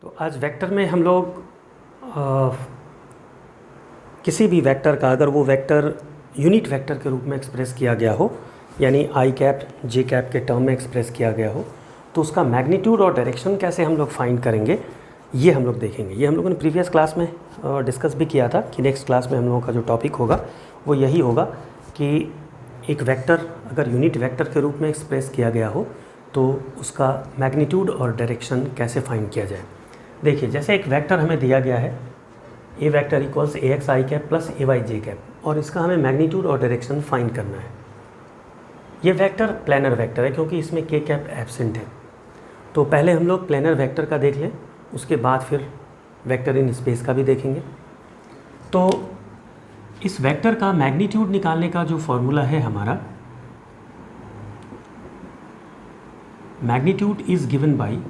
तो आज वेक्टर में हम लोग किसी भी वेक्टर का अगर वो वेक्टर यूनिट वेक्टर के रूप में एक्सप्रेस किया गया हो, यानी आई कैप जे कैप के टर्म में एक्सप्रेस किया गया हो, तो उसका मैग्नीट्यूड और डायरेक्शन कैसे हम लोग फाइंड करेंगे ये हम लोग देखेंगे। ये हम लोगों ने प्रीवियस क्लास में डिस्कस भी किया था कि नेक्स्ट क्लास में हम लोगों का जो टॉपिक होगा वो यही होगा कि एक वेक्टर अगर यूनिट वेक्टर के रूप में एक्सप्रेस किया गया हो तो उसका मैग्नीट्यूड और डायरेक्शन कैसे फाइंड किया जाए। देखिए, जैसे एक वेक्टर हमें दिया गया है ए vector equals a x I cap plus a Y J cap, और इसका हमें मैग्नीट्यूड और डायरेक्शन फाइंड करना है। ये वेक्टर प्लैनर वेक्टर है क्योंकि इसमें के कैप एब्सेंट है। तो पहले हम लोग प्लैनर वेक्टर का देख लें, उसके बाद फिर वेक्टर इन स्पेस का भी देखेंगे। तो इस वेक्टर का मैग्नीट्यूड निकालने का जो फॉर्मूला है हमारा, magnitude is given by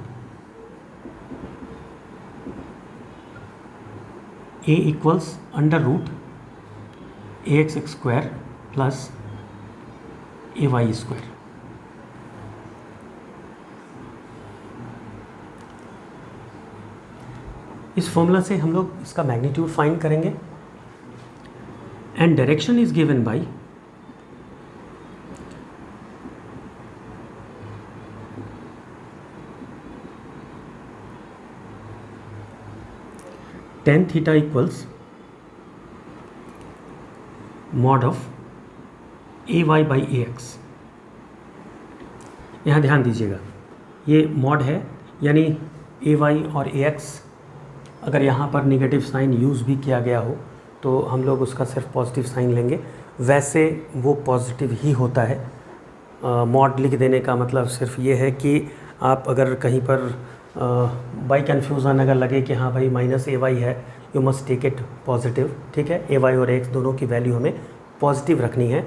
a equals under root a x square plus a y square. इस फॉर्मूला से हम लोग इसका मैग्नीट्यूड फाइंड करेंगे। And direction is given by tan theta equals mod of a y by a x. यहाँ ध्यान दीजिएगा, ये मॉड है, यानी ए वाई और ए एक्स अगर यहाँ पर निगेटिव साइन यूज़ भी किया गया हो तो हम लोग उसका सिर्फ पॉजिटिव साइन लेंगे। वैसे वो पॉजिटिव ही होता है। मॉड लिख देने का मतलब सिर्फ ये है कि आप अगर कहीं पर बाई कन्फ्यूज़न अगर लगे कि हाँ भाई माइनस ए वाई है, you must take it positive. ठीक है, ए वाई और एक्स दोनों की वैल्यू हमें पॉजिटिव रखनी है।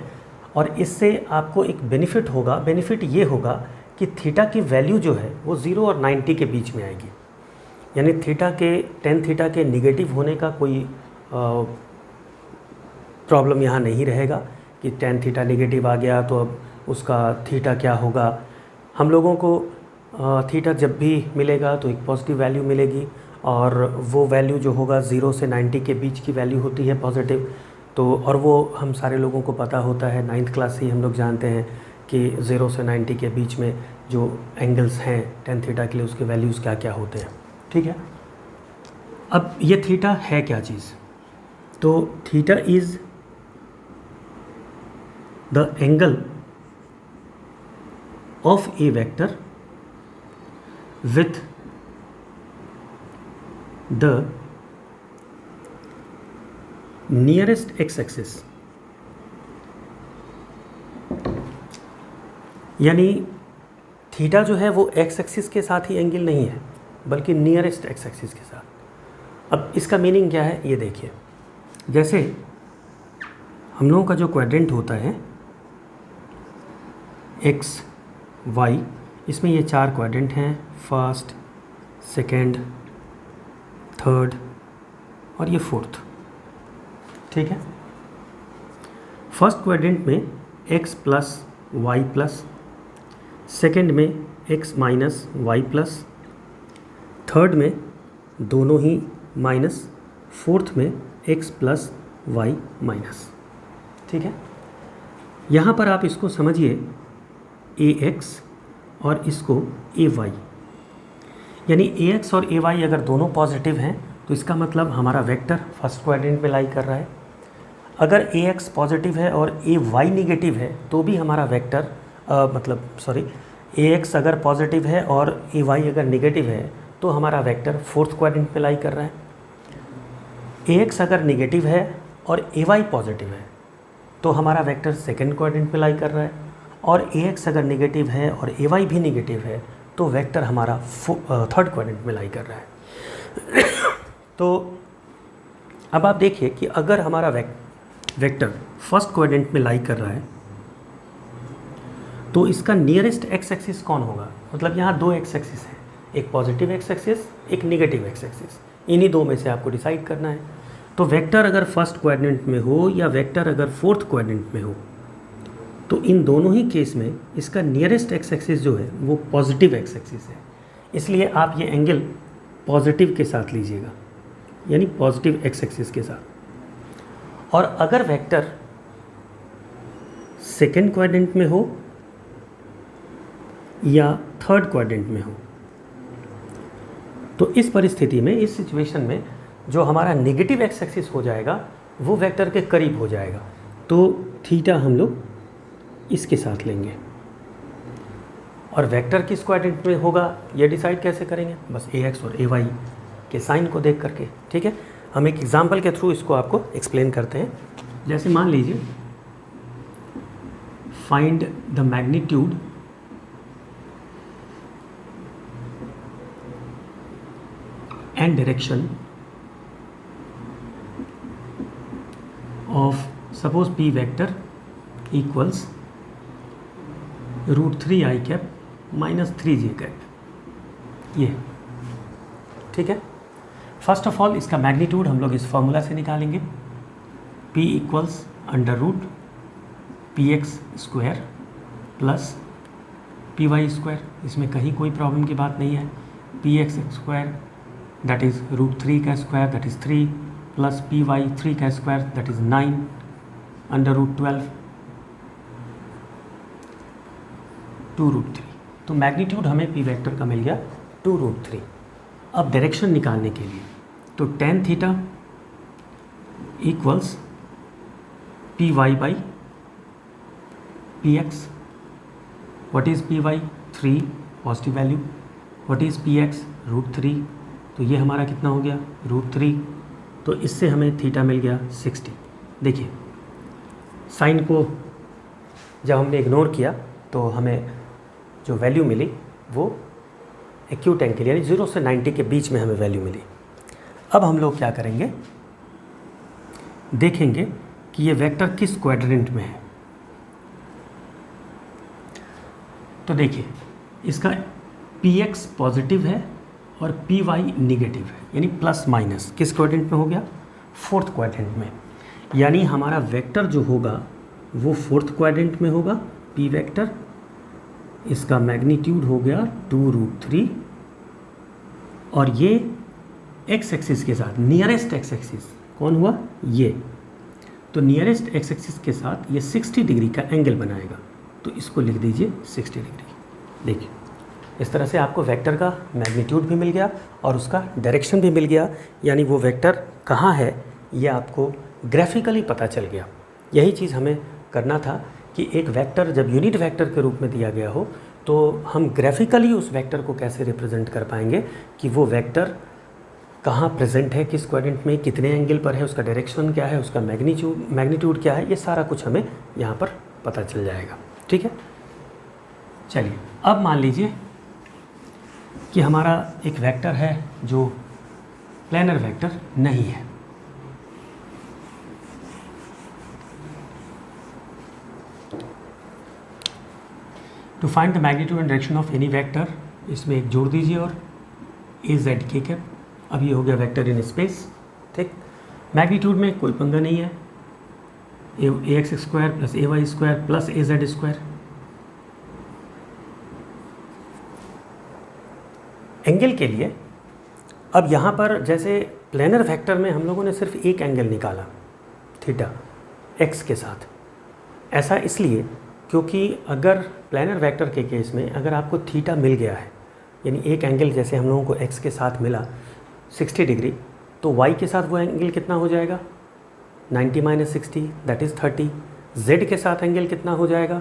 और इससे आपको एक बेनिफिट होगा। बेनिफिट ये होगा कि थीटा की वैल्यू जो है वो 0 और 90 के बीच में आएगी। यानी थीटा के टेन थीटा के निगेटिव होने का कोई प्रॉब्लम यहाँ नहीं रहेगा कि टेन थीटा निगेटिव आ गया तो अब उसका थीटा क्या होगा। हम लोगों को थीटा जब भी मिलेगा तो एक पॉजिटिव वैल्यू मिलेगी, और वो वैल्यू जो होगा 0 से 90 के बीच की वैल्यू होती है पॉजिटिव। तो और वो हम सारे लोगों को पता होता है, 9th क्लास से ही हम लोग जानते हैं कि 0 से 90 के बीच में जो एंगल्स हैं टेन थीटा के लिए उसके वैल्यूज़ क्या क्या होते हैं। ठीक है, अब ये थीटा है क्या चीज़? तो theta is the angle of a vector with the nearest x-axis, यानी थीटा जो है वो एक्स एक्सिस के साथ ही एंगल नहीं है बल्कि नियरेस्ट एक्स एक्सिस के साथ। अब इसका मीनिंग क्या है ये देखिए, जैसे हम लोगों का जो क्वाड्रेंट होता है एक्स वाई, इसमें ये 4 क्वाड्रेंट हैं, फर्स्ट, सेकेंड, थर्ड और ये फोर्थ। ठीक है, फर्स्ट क्वाड्रेंट में x plus y plus, second में x minus y plus, third में दोनों ही माइनस, फोर्थ में x प्लस वाई माइनस। ठीक है, यहाँ पर आप इसको समझिए ax और इसको ए वाई, यानी ए एक्स और ए वाई अगर दोनों पॉजिटिव हैं तो इसका मतलब हमारा वेक्टर फर्स्ट क्वाड्रेंट में लाई कर रहा है। अगर ए एक्स पॉजिटिव है और ए वाई निगेटिव है तो भी हमारा वेक्टर ए एक्स अगर पॉजिटिव है और ए वाई अगर निगेटिव है तो हमारा वेक्टर फोर्थ क्वाड्रेंट में लाई कर रहा है। ए एक्स अगर निगेटिव है और ए वाई पॉजिटिव है तो हमारा वेक्टर सेकेंड क्वाड्रेंट में लाई कर रहा है, और ए एक्स अगर निगेटिव है और ए वाई भी निगेटिव है तो वेक्टर हमारा थर्ड क्वाड्रेंट में लाई कर रहा है। तो अब आप देखिए कि अगर हमारा वेक्टर फर्स्ट क्वाड्रेंट में लाई कर रहा है तो इसका नियरेस्ट एक्स एक्सिस कौन होगा? मतलब यहाँ 2 एक्स एक्सिस हैं, एक पॉजिटिव एक्स एक्सिस, एक निगेटिव एक्स एक्सिस। इन्हीं 2 में से आपको डिसाइड करना है। तो वेक्टर अगर फर्स्ट क्वाड्रेंट में हो या वेक्टर अगर फोर्थ क्वाड्रेंट में हो तो इन दोनों ही केस में इसका नियरेस्ट एक्स एक्सिस जो है वो पॉजिटिव एक्स एक्सिस है। इसलिए आप ये एंगल पॉजिटिव के साथ लीजिएगा, यानी पॉजिटिव एक्स एक्सिस के साथ। और अगर वेक्टर सेकेंड क्वाड्रेंट में हो या थर्ड क्वाड्रेंट में हो, तो इस परिस्थिति में, इस सिचुएशन में जो हमारा नेगेटिव एक्स एक्सिस हो जाएगा वो वेक्टर के करीब हो जाएगा। तो थीटा हम लोग इसके साथ लेंगे। और वेक्टर किस क्वाड्रेंट में होगा ये डिसाइड कैसे करेंगे? बस ए एक्स और ए वाई के साइन को देख करके। ठीक है, हम एक एग्जाम्पल के थ्रू इसको आपको एक्सप्लेन करते हैं। जैसे मान लीजिए, find the magnitude and direction of suppose P vector equals √3i cap -3j cap. ये ठीक है। फर्स्ट ऑफ ऑल इसका मैग्नीट्यूड हम लोग इस फॉर्मूला से निकालेंगे, p equals √px² plus py²। इसमें कहीं कोई प्रॉब्लम की बात नहीं है। px² दैट इज़ √3 का square that is 3 plus py3 का स्क्वायर दैट इज़ 9 √12 2√3। तो मैग्नीट्यूड हमें पी वेक्टर का मिल गया 2√3। अब डायरेक्शन निकालने के लिए तो tan theta equals py by px। What is py? 3 positive value. What is px? √3। तो ये हमारा कितना हो गया? √3। तो इससे हमें थीटा मिल गया 60। देखिए साइन को जब हमने इग्नोर किया तो हमें जो वैल्यू मिली वो एक्यूट एंगल यानी 0 से 90 के बीच में हमें वैल्यू मिली। अब हम लोग क्या करेंगे, देखेंगे कि ये वेक्टर किस क्वाड्रेंट में है। तो देखिए इसका px पॉजिटिव है और py निगेटिव है, यानी प्लस माइनस किस क्वाड्रेंट में हो गया? फोर्थ क्वाड्रेंट में। यानी हमारा वेक्टर जो होगा वो फोर्थ क्वाड्रेंट में होगा, p वेक्टर। इसका मैग्नीट्यूड हो गया 2√3 और ये एक्स एक्सिस के साथ नियरेस्ट एक्स एक्सिस कौन हुआ? ये। तो नियरेस्ट एक्स एक्सिस के साथ ये 60 डिग्री का एंगल बनाएगा। तो इसको लिख दीजिए 60 डिग्री। देखिए इस तरह से आपको वेक्टर का मैग्नीट्यूड भी मिल गया और उसका डायरेक्शन भी मिल गया, यानी वो वेक्टर कहाँ है ये आपको ग्राफिकली पता चल गया। यही चीज़ हमें करना था कि एक वेक्टर जब यूनिट वेक्टर के रूप में दिया गया हो तो हम ग्राफिकली उस वेक्टर को कैसे रिप्रेजेंट कर पाएंगे कि वो वेक्टर कहाँ प्रेजेंट है, किस क्वाड्रेंट में, कितने एंगल पर है, उसका डायरेक्शन क्या है, उसका मैग्नीट्यूड क्या है, ये सारा कुछ हमें यहाँ पर पता चल जाएगा। ठीक है, चलिए अब मान लीजिए कि हमारा एक वेक्टर है जो प्लेनर वेक्टर नहीं है। To find the magnitude and direction of any vector, इसमें एक जोड़ दीजिए और AZK कैप। अब ये हो गया वेक्टर इन स्पेस। ठीक, मैग्नीट्यूड में कोई पंगा नहीं है, ax² plus ay² plus az²। Angle के लिए अब यहाँ पर जैसे प्लेनर वेक्टर में हम लोगों ने सिर्फ एक एंगल निकाला थीटा x के साथ। ऐसा इसलिए क्योंकि अगर प्लेनर वेक्टर के केस में अगर आपको थीटा मिल गया है, यानी एक एंगल जैसे हम लोगों को x के साथ मिला 60 डिग्री, तो y के साथ वो एंगल कितना हो जाएगा? 90 - 60 दैट इज़ 30। z के साथ एंगल कितना हो जाएगा?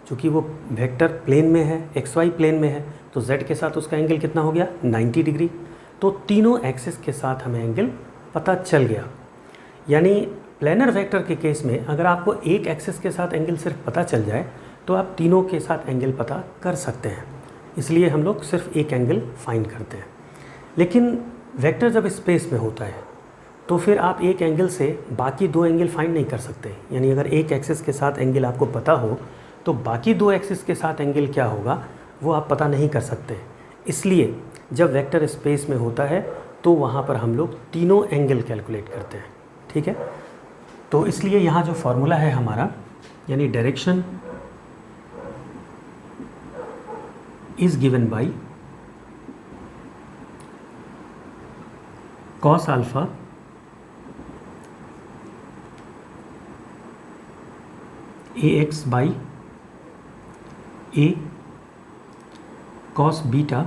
चूँकि वो वेक्टर प्लेन में है, xy प्लेन में है, तो z के साथ उसका एंगल कितना हो गया? 90 डिग्री। तो तीनों एक्सिस के साथ हमें एंगल पता चल गया। यानी प्लेनर वेक्टर के केस में अगर आपको एक एक्सिस के साथ एंगल सिर्फ पता चल जाए तो आप तीनों के साथ एंगल पता कर सकते हैं। इसलिए हम लोग सिर्फ एक एंगल फाइंड करते हैं। लेकिन वेक्टर जब स्पेस में होता है तो फिर आप एक एंगल से बाकी दो एंगल फाइंड नहीं कर सकते। यानी अगर एक एक्सिस के साथ एंगल आपको पता हो तो बाकी दो एक्सिस के साथ एंगल क्या होगा वो आप पता नहीं कर सकते। इसलिए जब वेक्टर स्पेस में होता है तो वहाँ पर हम लोग तीनों एंगल कैलकुलेट करते हैं। ठीक है, तो इसलिए यहाँ जो फॉर्मूला है हमारा, यानी direction is given by cos alpha a x by a cos beta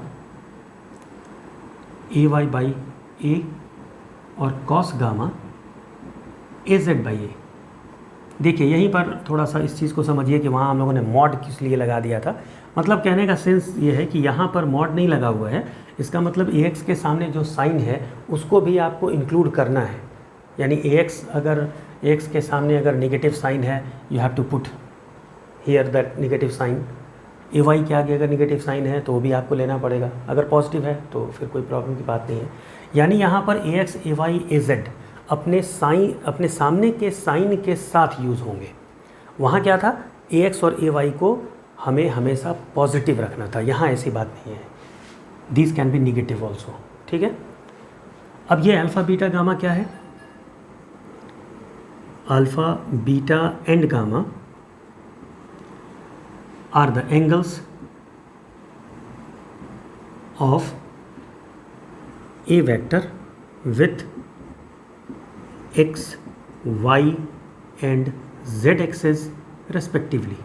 a y by a और cos gamma a z by a. देखिए यहीं पर थोड़ा सा इस चीज़ को समझिए कि वहाँ हम लोगों ने मॉड किस लिए लगा दिया था। मतलब कहने का सेंस ये है कि यहाँ पर मॉड नहीं लगा हुआ है, इसका मतलब ए एक्स के सामने जो साइन है उसको भी आपको इंक्लूड करना है। यानी ए एक्स अगर ए एक्स के सामने अगर नेगेटिव साइन है, you have to put here that negative sign. A y के आगे अगर नेगेटिव साइन है तो वो भी आपको लेना पड़ेगा, अगर पॉजिटिव है तो फिर कोई प्रॉब्लम की बात नहीं है। यानी यहाँ पर ए एक्स ए वाई ए जेड अपने सामने के साइन के साथ यूज़ होंगे। वहाँ क्या था, ए एक्स और ए वाई को हमें हमेशा पॉजिटिव रखना था, यहाँ ऐसी बात नहीं है। This can be negative also, ठीक है। अब ये अल्फ़ा बीटा गामा क्या है, alpha beta and gamma are the angles of a vector with x, y and z axis respectively।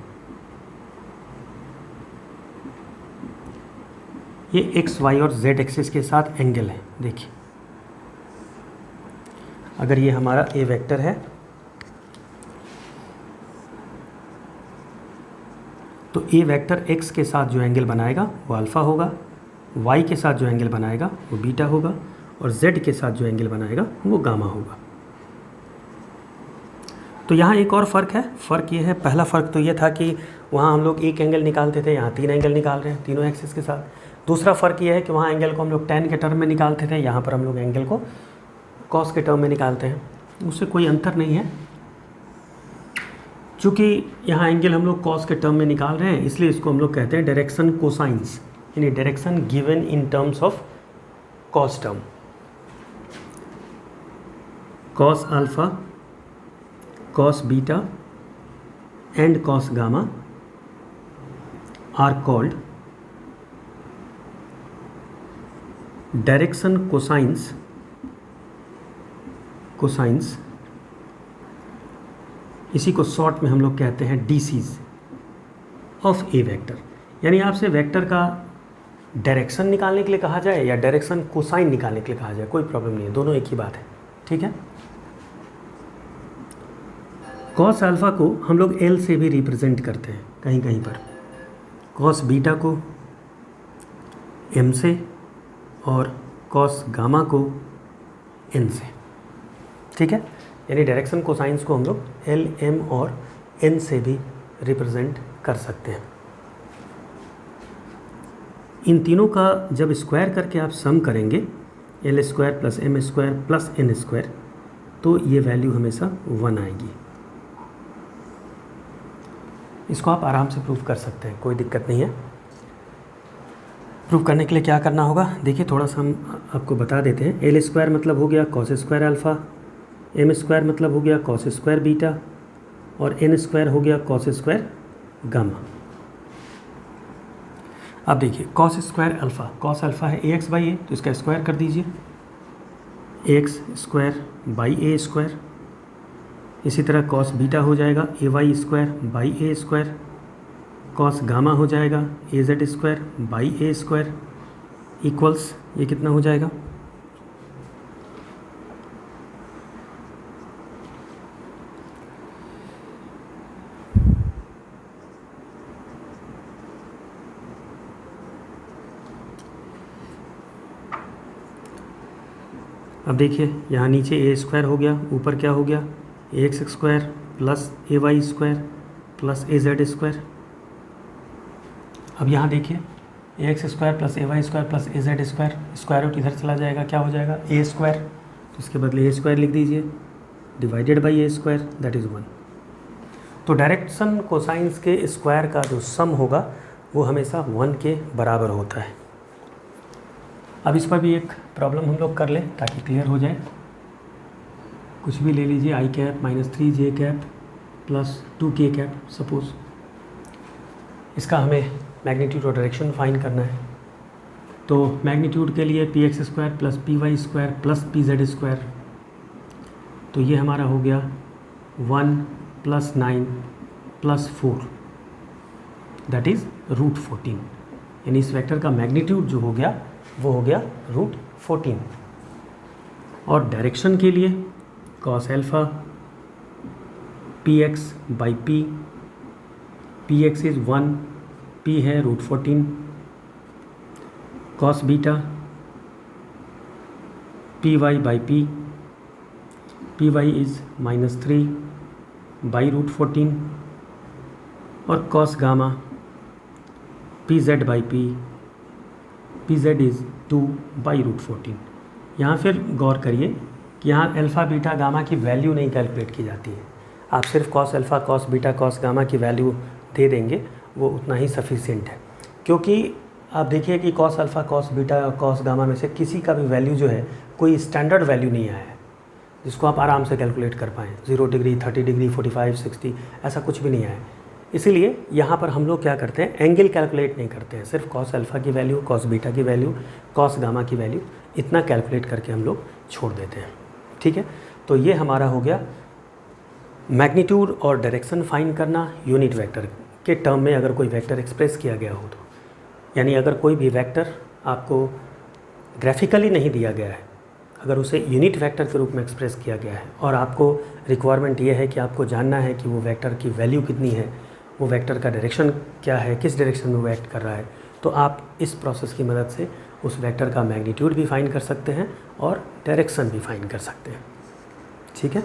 ये x, y और z एक्सिस के साथ एंगल है। देखिए अगर ये हमारा a वेक्टर है तो a वेक्टर x के साथ जो एंगल बनाएगा वो अल्फ़ा होगा, y के साथ जो एंगल बनाएगा वो बीटा होगा और z के साथ जो एंगल बनाएगा वो गामा होगा। तो यहाँ एक और फ़र्क है, फ़र्क ये है, पहला फ़र्क तो ये था कि वहाँ हम लोग एक एंगल निकालते थे, यहाँ 3 एंगल निकाल रहे हैं तीनों एक्सिस के साथ। दूसरा फ़र्क ये है कि वहाँ एंगल को हम लोग tan के टर्म में निकालते थे, यहाँ पर हम लोग एंगल को cos के टर्म में निकालते हैं। उससे कोई अंतर नहीं है। चूँकि यहाँ एंगल हम लोग cos के टर्म में निकाल रहे हैं इसलिए इसको हम लोग कहते हैं डायरेक्शन कोसाइंस, यानी direction given in terms of cos term. cos alpha, cos beta and cos gamma are called direction cosines इसी को शॉर्ट में हम लोग कहते हैं DCs ऑफ ए वेक्टर। यानी आपसे वेक्टर का डायरेक्शन निकालने के लिए कहा जाए या डायरेक्शन कोसाइन निकालने के लिए कहा जाए, कोई प्रॉब्लम नहीं है, दोनों एक ही बात है, ठीक है। कॉस अल्फ़ा को हम लोग एल से भी रिप्रेजेंट करते हैं कहीं कहीं पर, कॉस बीटा को एम से और कॉस गामा को एन से, ठीक है। यानी डायरेक्शन कोसाइंस को हम लोग एल, एम और एन से भी रिप्रेजेंट कर सकते हैं। इन तीनों का जब स्क्वायर करके आप सम करेंगे l square plus m square plus n square, तो ये वैल्यू हमेशा 1 आएगी। इसको आप आराम से प्रूव कर सकते हैं, कोई दिक्कत नहीं है। प्रूव करने के लिए क्या करना होगा, देखिए थोड़ा सा हम आपको बता देते हैं। एल स्क्वायर मतलब हो गया cos square alpha, m square मतलब हो गया कॉस स्क्वायर बीटा और एन स्क्वायर हो गया कॉस स्क्वायर गामा। अब देखिए cos square alpha, cos alpha है ए एक्स बाई ए, तो इसका स्क्वायर कर दीजिए, a x square by a square. इसी तरह कॉस बीटा हो जाएगा a y square by a square, cos gamma हो जाएगा a z square by a square equals, ये कितना हो जाएगा, अब देखिए यहाँ नीचे ए स्क्वायर हो गया, ऊपर क्या हो गया ए x square plus a y square plus A z square. अब यहाँ देखिए ए x square plus a y square plus A z square, square root इधर चला जाएगा, क्या हो जाएगा ए स्क्वायर, तो इसके बदले ए स्क्वायर लिख दीजिए divided by a square, that is 1। तो डायरेक्शन कोसाइंस के स्क्वायर का जो सम होगा वो हमेशा 1 के बराबर होता है। अब इस पर भी एक प्रॉब्लम हम लोग कर लें ताकि क्लियर हो जाए। कुछ भी ले लीजिए, i cap -3 j cap plus 2k cap suppose, इसका हमें मैग्नीट्यूड और डायरेक्शन फाइंड करना है। तो मैग्नीट्यूड के लिए p x square plus p y square plus p z square, तो ये हमारा हो गया 1 + 9 + 4 दैट इज़ √14, यानी इस वेक्टर का मैग्नीट्यूड जो हो गया वो हो गया √14। और डायरेक्शन के लिए cos alpha px by p, px is 1, p है √14, cos beta py by p, py is -3 by √14, और cos gamma pz by p, pz is 2 by √14। यहाँ फिर गौर करिए कि यहाँ अल्फ़ा बीटा गामा की वैल्यू नहीं कैलकुलेट की जाती है, आप सिर्फ cos alpha cos beta cos gamma की वैल्यू दे देंगे, वो उतना ही सफिशिएंट है। क्योंकि आप देखिए कि cos alpha cos beta cos gamma में से किसी का भी वैल्यू जो है कोई स्टैंडर्ड वैल्यू नहीं आया है जिसको आप आराम से कैलकुलेट कर पाएँ। 0 डिग्री 30 डिग्री 45 60 ऐसा कुछ भी नहीं आया है। इसीलिए यहाँ पर हम लोग क्या करते हैं, एंगल कैलकुलेट नहीं करते हैं, सिर्फ cos अल्फ़ा की वैल्यू cos बीटा की वैल्यू cos गामा की वैल्यू इतना कैलकुलेट करके हम लोग छोड़ देते हैं। ठीक है, तो ये हमारा हो गया मैग्नीट्यूड और डायरेक्शन फाइंड करना यूनिट वेक्टर के टर्म में अगर कोई वेक्टर एक्सप्रेस किया गया हो तो, यानी अगर कोई भी वेक्टर आपको ग्राफिकली नहीं दिया गया है, अगर उसे यूनिट वेक्टर के रूप में एक्सप्रेस किया गया है और आपको रिक्वायरमेंट ये है कि आपको जानना है कि वो वेक्टर की वैल्यू कितनी है, वो वेक्टर का डायरेक्शन क्या है, किस डायरेक्शन में वो एक्ट कर रहा है, तो आप इस प्रोसेस की मदद से उस वेक्टर का मैग्नीट्यूड भी फाइंड कर सकते हैं और डायरेक्शन भी फाइंड कर सकते हैं। ठीक है।